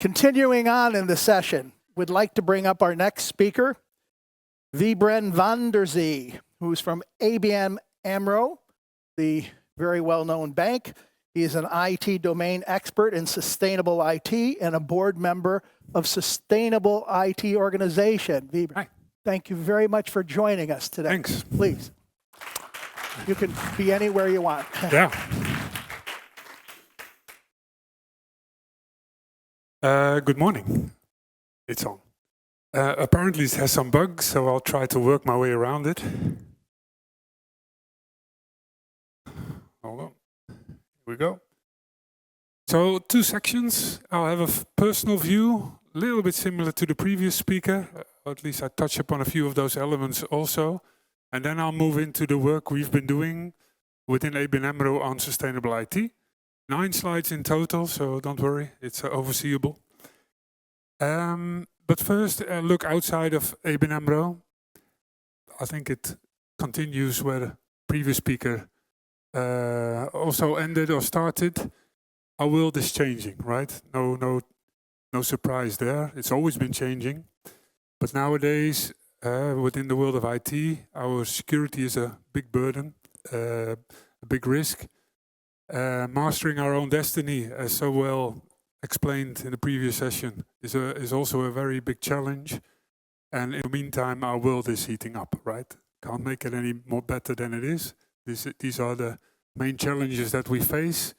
Continuing on in the session, we'd like to bring up our next speaker, Wiebren van der Zee, who's from ABN Amro, the very well-known bank. He is an IT domain expert in sustainable IT and a board member of Sustainable IT Organization. Wiebren, Hi. Thank you very much for joining us today. Thanks. Please. You can be anywhere you want. Yeah. Good morning. It's on. Apparently it has some bugs, so I'll try to work my way around it. Hold on. Here we go. So 2 sections. I'll have a personal view, a little bit similar to the previous speaker. Or at least I touch upon a few of those elements also. And then I'll move into the work we've been doing within ABN Amro on sustainable IT. 9 slides in total, so don't worry, it's overseeable. But first, a look outside of ABN Amro. I think it continues where the previous speaker also ended or started. Our world is changing, right? No surprise there. It's always been changing. But nowadays, within the world of IT, our security is a big burden, a big risk. Mastering our own destiny, as so well explained in the previous session, is also a very big challenge. And in the meantime, our world is heating up, right? Can't make it any more better than it is. These are the main challenges that we face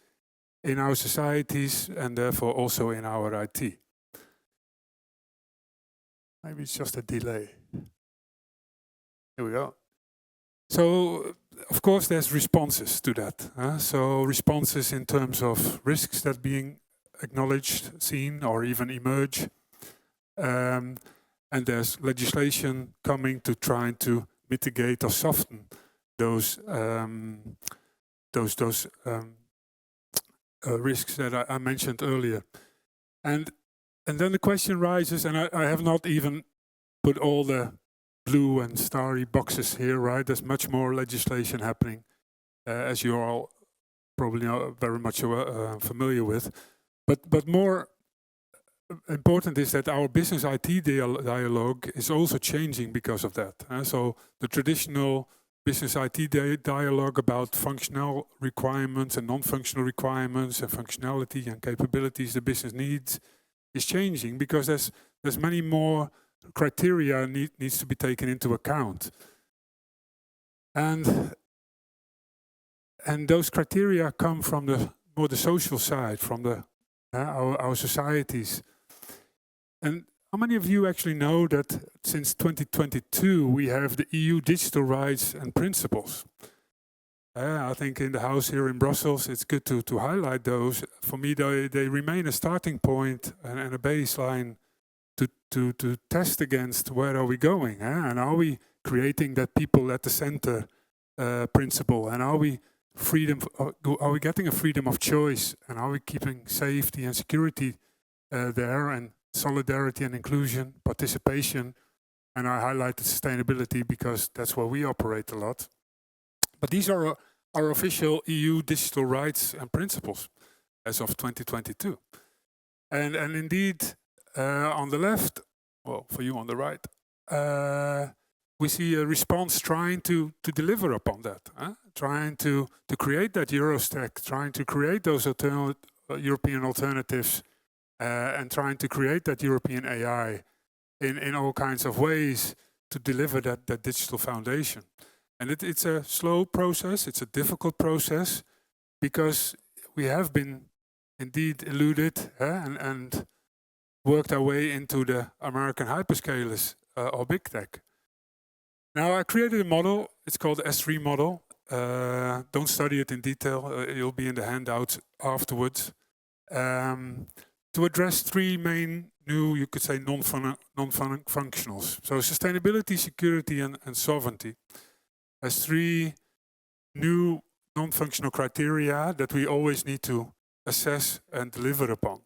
in our societies and therefore also in our IT. Maybe it's just a delay. Here we go. So, of course, there's responses to that. So responses in terms of risks that being acknowledged, seen, or even emerge. And there's legislation coming to try to mitigate or soften those risks that I mentioned earlier. And then the question rises, and I have not even put all the blue and starry boxes here, right? There's much more legislation happening, as you all probably are very much familiar with. But more important is that our business IT dialogue is also changing because of that. So the traditional business IT dialogue about functional requirements and non-functional requirements and functionality and capabilities the business needs is changing because there's many more criteria needs to be taken into account. And those criteria come from the social side, from our societies. And how many of you actually know that since 2022 we have the EU digital rights and principles? I think in the house here in Brussels it's good to highlight those. For me they remain a starting point and a baseline to test against where are we going, and are we creating that people at the center principle, and are we getting a freedom of choice, and are we keeping safety and security there, and solidarity and inclusion, participation, and I highlighted sustainability because that's where we operate a lot. But these are our official EU digital rights and principles as of 2022, and indeed. On the left, well, for you on the right, we see a response trying to deliver upon that, trying to create that Eurostack, trying to create those European alternatives, and trying to create that European AI in all kinds of ways to deliver that digital foundation. And it's a slow process, it's a difficult process, because we have been indeed eluded and worked our way into the American hyperscalers or big tech. Now I created a model, it's called the S3 model. Don't study it in detail, it'll be in the handouts afterwards. To address 3 main new, you could say, non-functionals. So sustainability, security and sovereignty as 3 new non-functional criteria that we always need to assess and deliver upon.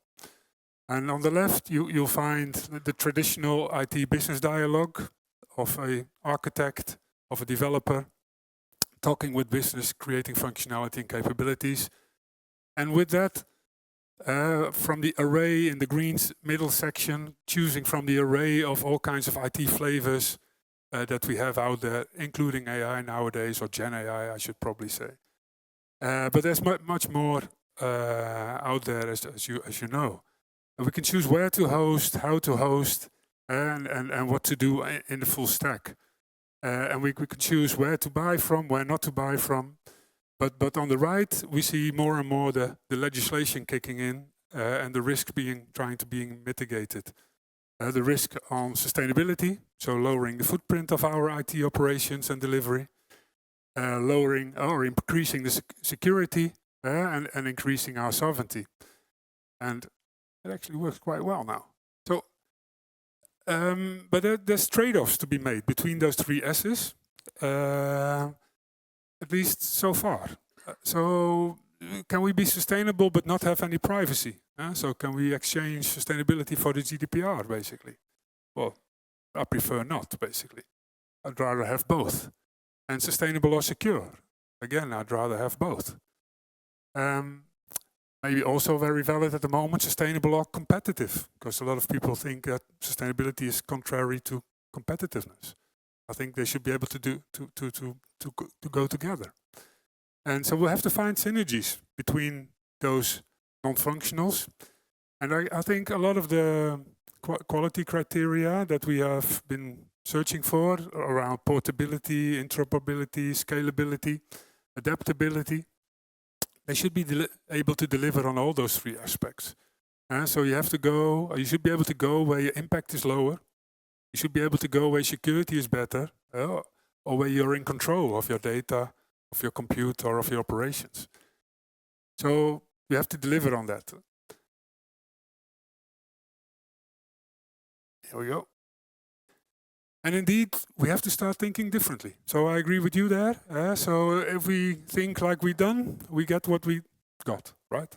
And on the left, you'll find the traditional IT business dialogue of an architect, of a developer, talking with business, creating functionality and capabilities. And with that, from the array in the green middle section, choosing from the array of all kinds of IT flavors that we have out there, including AI nowadays, or Gen AI, I should probably say. But there's much more out there, as you know. And we can choose where to host, how to host, and what to do in the full stack. And we can choose where to buy from, where not to buy from. But on the right, we see more and more the legislation kicking in and the risk trying to be mitigated. The risk on sustainability, so lowering the footprint of our IT operations and delivery, lowering or increasing the security and increasing our sovereignty. And it actually works quite well now. So, but there's trade-offs to be made between those three S's. At least so far. So can we be sustainable but not have any privacy? So can we exchange sustainability for the GDPR, basically? Well, I prefer not, basically. I'd rather have both. And sustainable or secure? Again, I'd rather have both. Maybe also very valid at the moment, sustainable or competitive, because a lot of people think that sustainability is contrary to competitiveness. I think they should be able to go together. And so we'll have to find synergies between those non-functionals. And I think a lot of the quality criteria that we have been searching for around portability, interoperability, scalability, adaptability, they should be able to deliver on all those three aspects. So you should be able to go where your impact is lower. You should be able to go where security is better, or where you're in control of your data, of your compute, or of your operations. So you have to deliver on that. Here we go. And indeed, we have to start thinking differently. So I agree with you there. So if we think like we've done, we get what we got, right?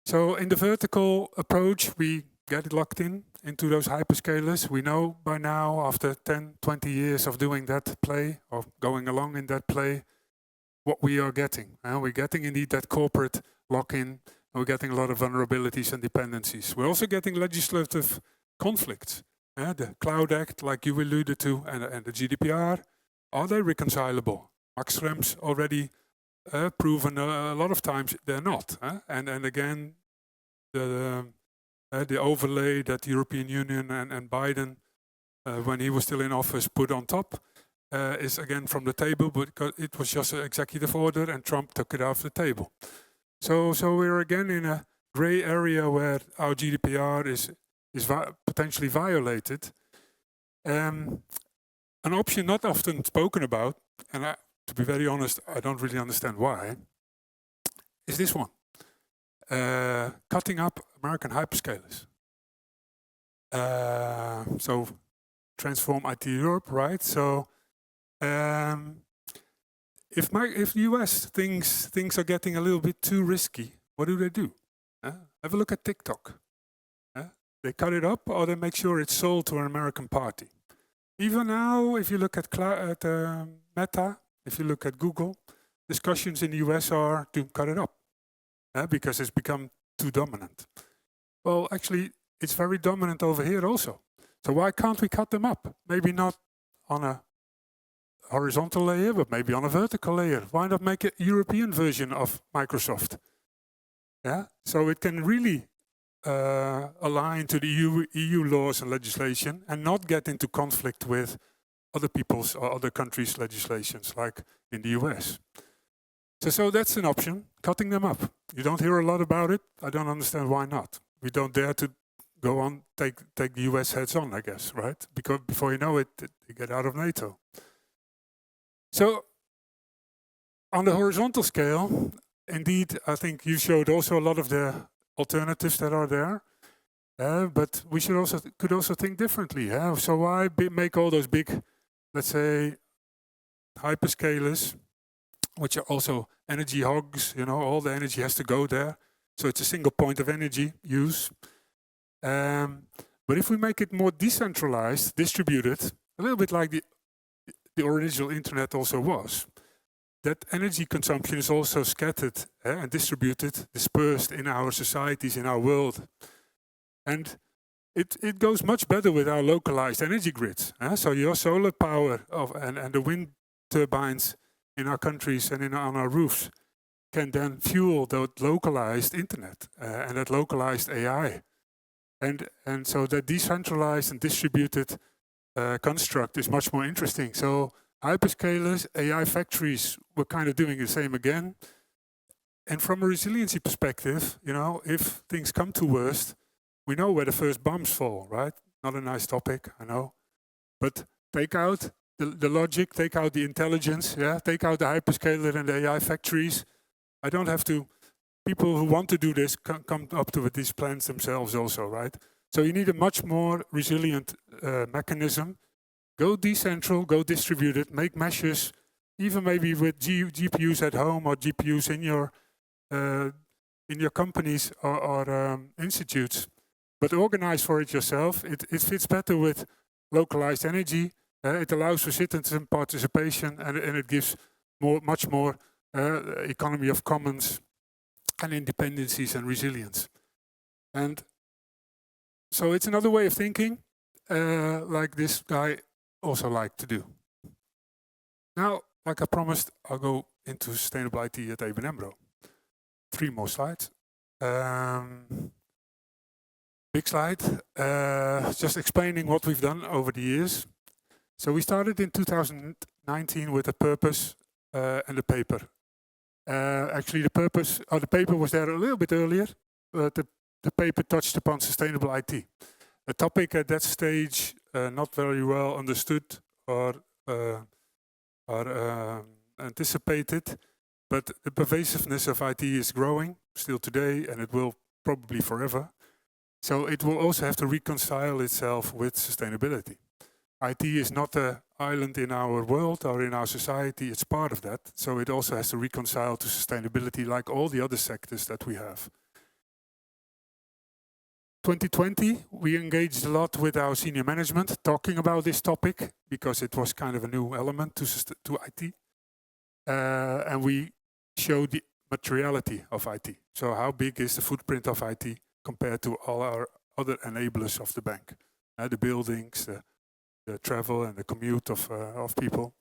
So in the vertical approach, we get it locked into those hyperscalers. We know by now, after 10, 20 years of doing that play, or going along in that play, what we are getting. We're getting indeed that corporate lock-in, and we're getting a lot of vulnerabilities and dependencies. We're also getting legislative conflicts. The Cloud Act, like you alluded to, and the GDPR, are they reconcilable? Max Schrems already proven a lot of times they're not. And again, the overlay that the European Union and Biden, when he was still in office, put on top is again from the table, but it was just an executive order and Trump took it off the table. So we're again in a gray area where our GDPR is potentially violated. An option not often spoken about, and to be very honest, I don't really understand why, is this one. Cutting up American hyperscalers. So TransformIT Europe, right? So if the US thinks things are getting a little bit too risky, what do? Have a look at TikTok. They cut it up, or they make sure it's sold to an American party. Even now, if you look at Meta, if you look at Google, discussions in the US are to cut it up because it's become too dominant. Well, actually, it's very dominant over here also. So why can't we cut them up? Maybe not on a horizontal layer, but maybe on a vertical layer. Why not make a European version of Microsoft? So it can really align to the EU laws and legislation and not get into conflict with other people's or other countries' legislations, like in the US. So that's an option, cutting them up. You don't hear a lot about it. I don't understand why not. We don't dare to go on, take the US heads on, I guess, right? Because before you know it, you get out of NATO. So on the horizontal scale, indeed, I think you showed also a lot of the alternatives that are there, but we could also think differently. So why make all those big, let's say, hyperscalers, which are also energy hogs? All the energy has to go there, so it's a single point of energy use. But if we make it more decentralized, distributed, a little bit like the original internet also was, that energy consumption is also scattered and distributed, dispersed in our societies, in our world. And it goes much better with our localized energy grids. So your solar power and the wind turbines in our countries and on our roofs can then fuel that localized internet and that localized AI. And so that decentralized and distributed construct is much more interesting. So hyperscalers, AI factories, we're kind of doing the same again. And from a resiliency perspective, if things come to worst, we know where the first bombs fall, right? Not a nice topic, I know. But take out the logic, take out the intelligence, take out the hyperscaler and the AI factories. I don't have to, people who want to do this come up with these plans themselves also, right? So you need a much more resilient mechanism. Go decentral, go distributed, make measures, even maybe with GPUs at home or GPUs in your companies or institutes. But organize for it yourself. It fits better with localized energy. It allows for citizen participation, and it gives much more economy of commons and independencies and resilience. And so it's another way of thinking, like this guy also liked to do. Now, like I promised, I'll go into sustainable IT at ABN Amro. 3 more slides. Big slide, just explaining what we've done over the years. So we started in 2019 with a purpose and a paper. Actually, the paper was there a little bit earlier, but the paper touched upon sustainable IT. A topic at that stage not very well understood or anticipated, but the pervasiveness of IT is growing still today, and it will probably forever. So it will also have to reconcile itself with sustainability. IT is not an island in our world or in our society, it's part of that. So it also has to reconcile to sustainability like all the other sectors that we have. 2020, we engaged a lot with our senior management talking about this topic because it was kind of a new element to IT. And we showed the materiality of IT. So how big is the footprint of IT compared to all our other enablers of the bank? The buildings, the travel and the commute of people.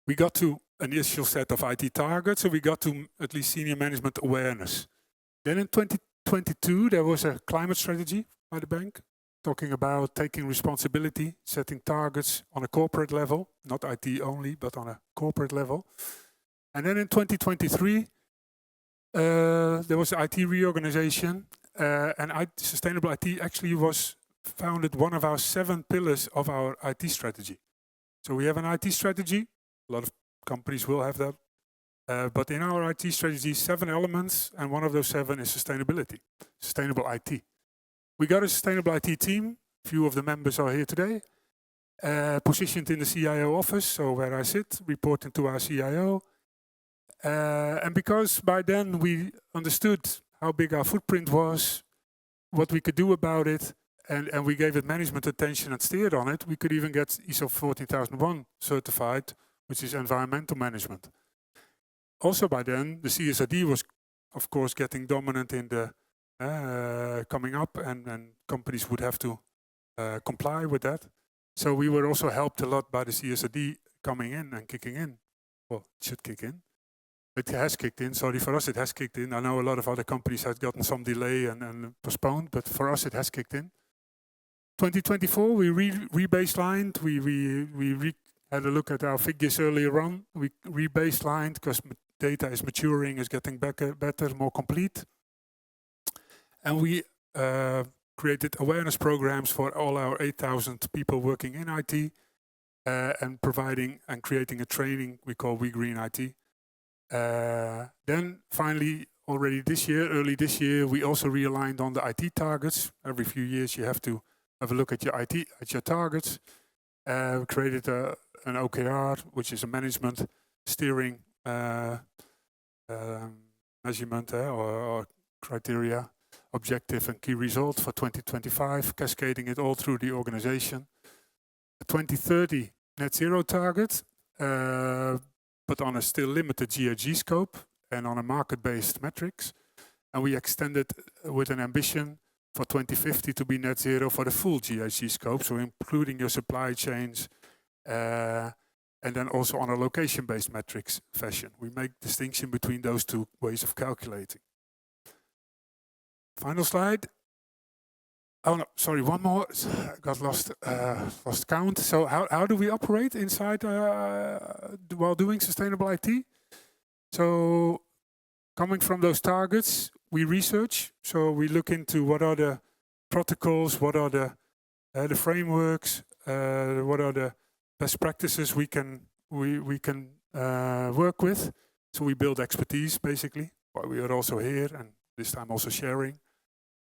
We got to an initial set of IT targets, so we got to at least senior management awareness. Then in 2022, there was a climate strategy by the bank, talking about taking responsibility, setting targets on a corporate level, not IT only, but on a corporate level. And then in 2023, there was IT reorganization, and sustainable IT actually was founded one of our 7 pillars of our IT strategy. So we have an IT strategy, a lot of companies will have that, but in our IT strategy, 7 elements, and one of those 7 is sustainability, sustainable IT. We got a sustainable IT team, few of the members are here today, positioned in the CIO office, so where I sit, reporting to our CIO. And because by then we understood how big our footprint was, what we could do about it, and we gave it management attention and steered on it, we could even get ISO 14001 certified, which is environmental management. Also by then, the CSRD was, of course, getting dominant in the coming up, and companies would have to comply with that. So we were also helped a lot by the CSRD coming in and kicking in. Well, it should kick in. It has kicked in. Sorry, for us it has kicked in. I know a lot of other companies have gotten some delay and postponed, but for us it has kicked in. 2024, we re-baselined. We had a look at our figures earlier on. We re-baselined because data is maturing, is getting better, more complete. And we created awareness programs for all our 8,000 people working in IT and providing and creating a training we call We Green IT. Then finally, already this year, early this year, we also realigned on the IT targets. Every few years you have to have a look at your IT, at your targets. We created an OKR, which is a management steering measurement or criteria, objective and key result for 2025, cascading it all through the organization. A 2030 net zero target, but on a still limited GHG scope and on a market-based metrics. And we extended with an ambition for 2050 to be net zero for the full GHG scope, so including your supply chains, and then also on a location-based metrics fashion. We make distinction between those two ways of calculating. Final slide. Oh no, sorry, one more. I got lost count. So how do we operate inside while doing sustainable IT? So coming from those targets, we research. So we look into what are the protocols, what are the frameworks, what are the best practices we can work with. So we build expertise basically. Well, we are also here and this time also sharing.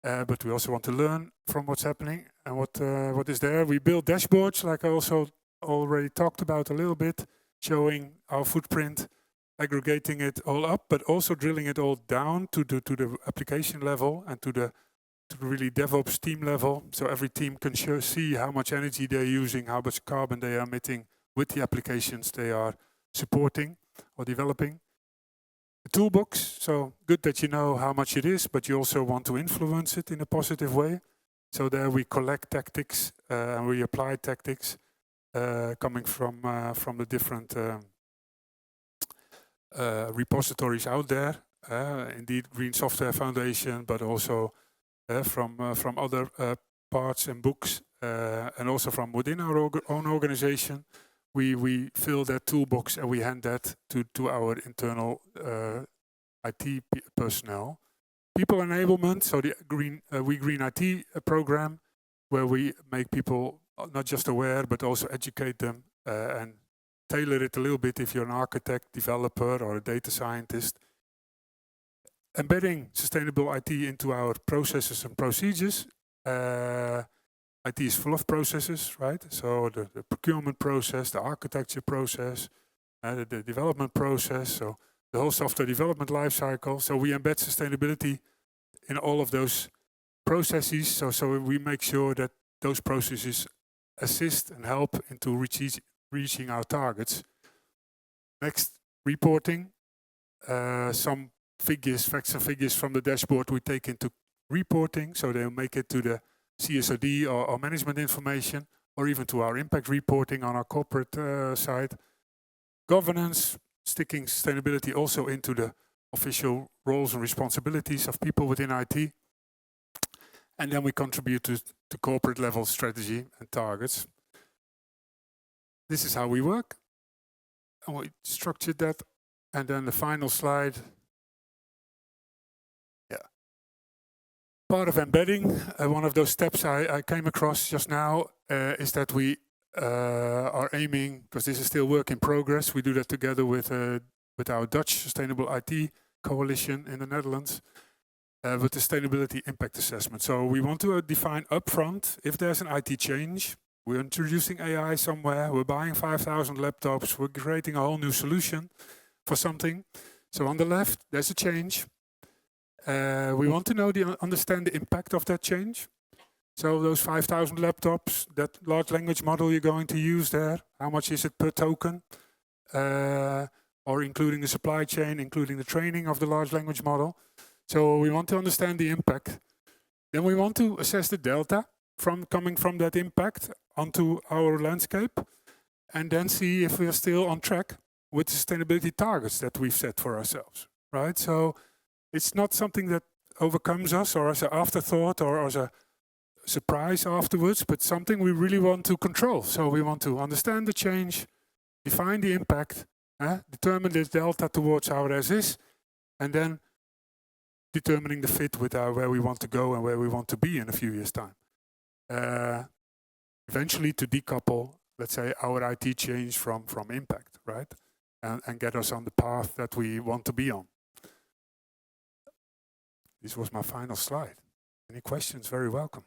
But we also want to learn from what's happening and what is there. We build dashboards, like I also already talked about a little bit, showing our footprint, aggregating it all up, but also drilling it all down to the application level and to the really DevOps team level. So every team can see how much energy they're using, how much carbon they are emitting with the applications they are supporting or developing. The toolbox, so good that you know how much it is, but you also want to influence it in a positive way. So there we collect tactics and we apply tactics coming from the different repositories out there. Indeed, Green Software Foundation, but also from other parts and books, and also from within our own organization. We fill that toolbox and we hand that to our internal IT personnel. People enablement, so the We Green IT program, where we make people not just aware, but also educate them and tailor it a little bit if you're an architect, developer, or a data scientist. Embedding sustainable IT into our processes and procedures. IT is full of processes, right? So the procurement process, the architecture process, the development process, so the whole software development lifecycle. So we embed sustainability in all of those processes. So we make sure that those processes assist and help into reaching our targets. Next, reporting. Some figures, facts and figures from the dashboard we take into reporting. So they'll make it to the CSRD or management information, or even to our impact reporting on our corporate side. Governance, sticking sustainability also into the official roles and responsibilities of people within IT. And then we contribute to corporate level strategy and targets. This is how we work. And we structured that. And then the final slide. Part of embedding, one of those steps I came across just now is that we are aiming, because this is still work in progress, we do that together with our Dutch Sustainable IT Coalition in the Netherlands, with the Sustainability Impact Assessment. So we want to define upfront, if there's an IT change, we're introducing AI somewhere, we're buying 5,000 laptops, we're creating a whole new solution for something. So on the left, there's a change. We want to understand the impact of that change. So those 5,000 laptops, that large language model you're going to use there, how much is it per token? Or including the supply chain, including the training of the large language model. So we want to understand the impact. Then we want to assess the delta coming from that impact onto our landscape, and then see if we are still on track with the sustainability targets that we've set for ourselves, right? So it's not something that overcomes us or as an afterthought or as a surprise afterwards, but something we really want to control. So we want to understand the change, define the impact, determine the delta towards our as is, and then determining the fit with where we want to go and where we want to be in a few years' time. Eventually to decouple, let's say, our IT change from impact, right? And get us on the path that we want to be on. This was my final slide. Any questions? Very welcome.